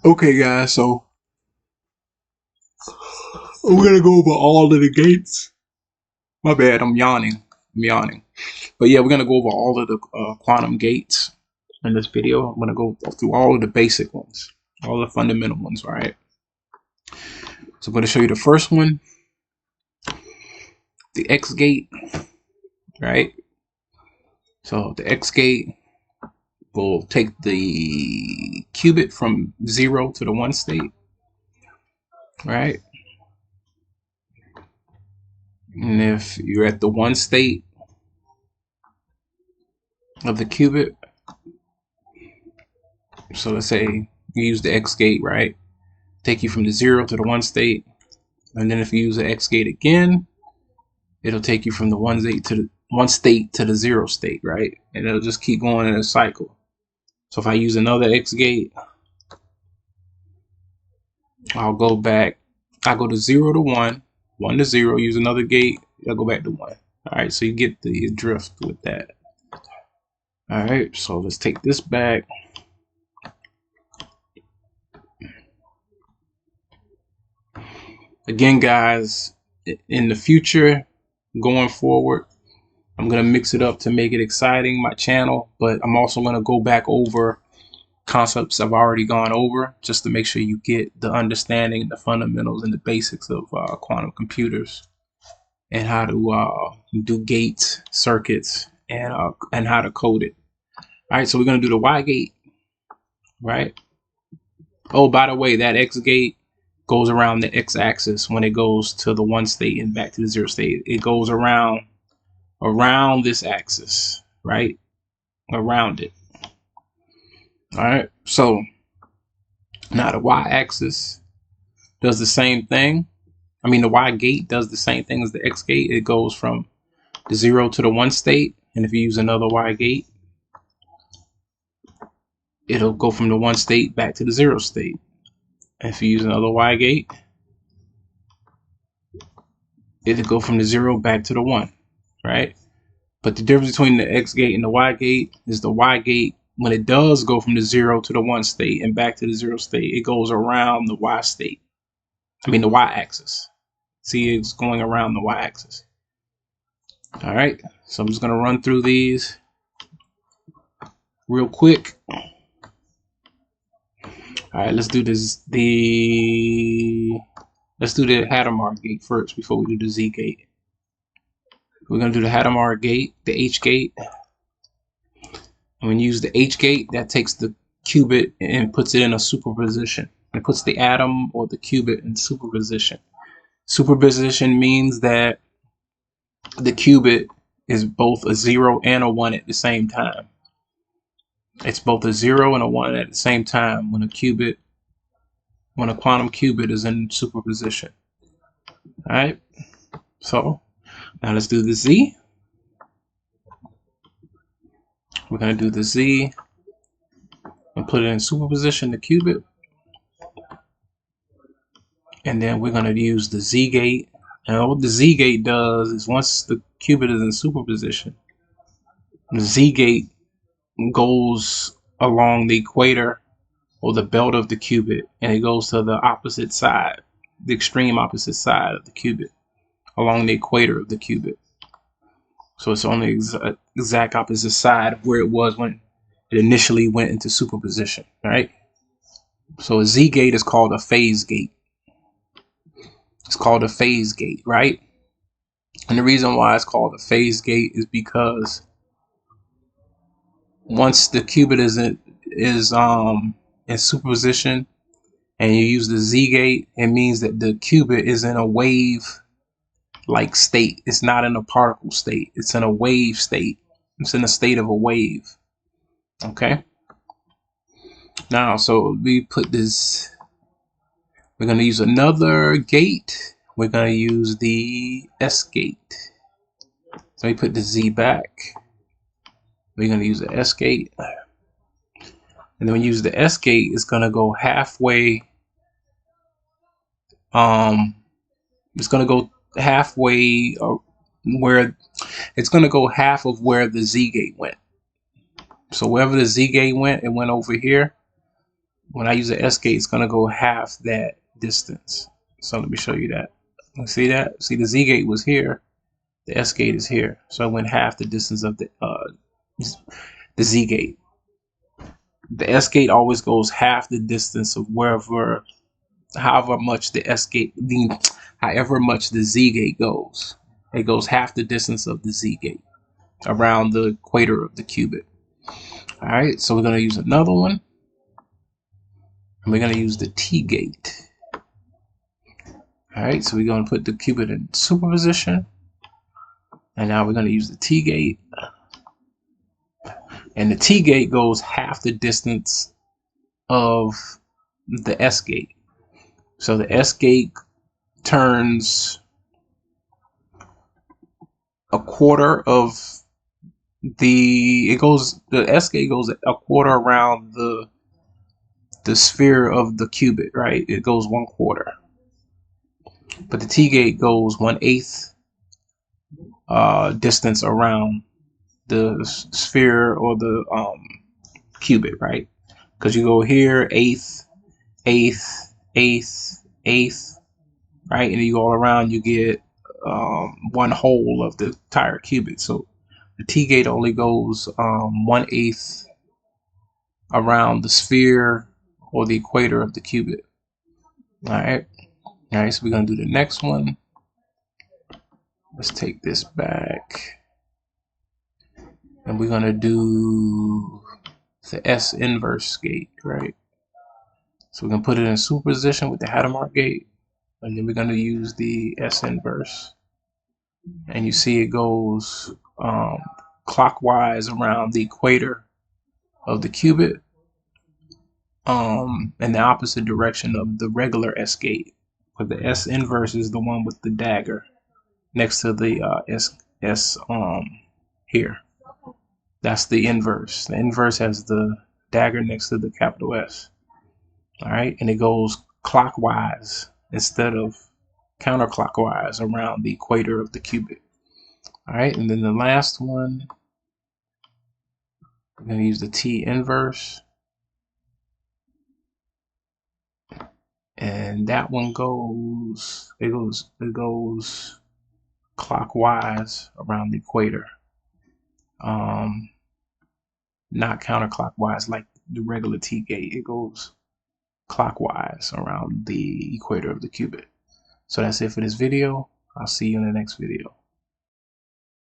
Okay, guys, so we're gonna go over all of the gates. My bad, I'm yawning. I'm yawning. But yeah, we're gonna go over all of the quantum gates in this video. I'm gonna go through all of the basic ones, all the fundamental ones, all right? So I'm gonna show you the first one, the X gate, right? So the X gate will take the qubit from 0 to the 1 state, right? And if you're at the 1 state of the qubit, so let's say you use the X gate, right? Take you from the 0 to the 1 state. And then if you use the X gate again, it'll take you from the 1 state to the 0 state, right? And it'll just keep going in a cycle. So if I use another X gate, I'll go back. I go to 0 to 1, 1 to 0, use another gate, I'll go back to 1. All right, so you get the drift with that. All right, so let's take this back. Again, guys, in the future, going forward, I'm going to mix it up to make it exciting, my channel, but I'm also going to go back over concepts I've already gone over just to make sure you get the understanding, the fundamentals, and the basics of quantum computers and how to do gates, circuits, and how to code it. All right, so we're going to do the Y gate, right? Oh, by the way, that X gate goes around the X axis when it goes to the 1 state and back to the 0 state. It goes around this axis, right? Around it. All right, so now the Y axis does the same thing. I mean, the Y gate does the same thing as the X gate. It goes from the 0 to the 1 state. And if you use another Y gate, it'll go from the 1 state back to the 0 state. And if you use another Y gate, it'll go from the 0 back to the 1, right? But the difference between the X gate and the Y gate is the Y gate, when it does go from the 0 to the 1 state and back to the 0 state, it goes around the Y state. I mean, the Y axis. See, it's going around the Y axis. All right, so I'm just going to run through these real quick. All right, let's do this. Let's do the Hadamard gate first before we do the Z gate. We're going to do the Hadamard gate, the H gate. And when you use the H gate, that takes the qubit and puts it in a superposition. It puts the atom or the qubit in superposition. Superposition means that the qubit is both a 0 and a 1 at the same time. It's both a 0 and a 1 at the same time when a quantum qubit is in superposition. All right, so now let's do the Z. We're going to do the Z and put it in superposition, the qubit. And then we're going to use the Z gate. And what the Z gate does is once the qubit is in superposition, the Z gate goes along the equator or the belt of the qubit, and it goes to the opposite side, the extreme opposite side of the qubit, along the equator of the qubit. So it's on the exact opposite side of where it was when it initially went into superposition, right? So a Z gate is called a phase gate. It's called a phase gate, right? And the reason why it's called a phase gate is because once the qubit is in superposition and you use the Z gate, it means that the qubit is in a wave like state. It's not in a particle state. It's in a wave state. It's in a state of a wave. Okay. Now, so we put this, we're going to use another gate. We're going to use the S gate. So we put the Z back. We're going to use the S gate. And then when you use the S gate, it's going to go halfway. It's going to go halfway where it's going to go half of where the Z gate went. So wherever the Z gate went, it went over here. when I use the S gate, it's going to go half that distance. So let me show you that. See that? See, the Z gate was here. The S gate is here. So it went half the distance of the Z gate. The S gate always goes half the distance of however much the S gate, however much the Z gate goes. It goes half the distance of the Z gate around the equator of the cubit. All right, so we're going to use another one. And we're going to use the T gate. All right, so we're going to put the cubit in superposition. And now we're going to use the T gate. And the T gate goes half the distance of the S gate. So the S gate turns a quarter of the S gate goes a quarter around the sphere of the cubit, right? It goes 1/4. But the T gate goes 1/8 distance around the sphere or the cubit, right? Because you go here, eighth, eighth, eighth, eighth, right? And you go all around, you get 1/2 of the entire cubit. So the T gate only goes 1/8 around the sphere or the equator of the cubit. All right. All right, so we're going to do the next one. Let's take this back. And we're going to do the S inverse gate, right? So we're going to put it in superposition with the Hadamard gate. And then we're going to use the S inverse. And you see it goes clockwise around the equator of the cubit in the opposite direction of the regular S gate. But the S inverse is the one with the dagger next to the S here. That's the inverse. The inverse has the dagger next to the capital S. All right, and it goes clockwise instead of counterclockwise around the equator of the cubit. All right, and then the last one, we're going to use the T inverse. And that one goes clockwise around the equator. Not counterclockwise like the regular T gate. It goes clockwise around the equator of the cubit. So that's it for this video. I'll see you in the next video.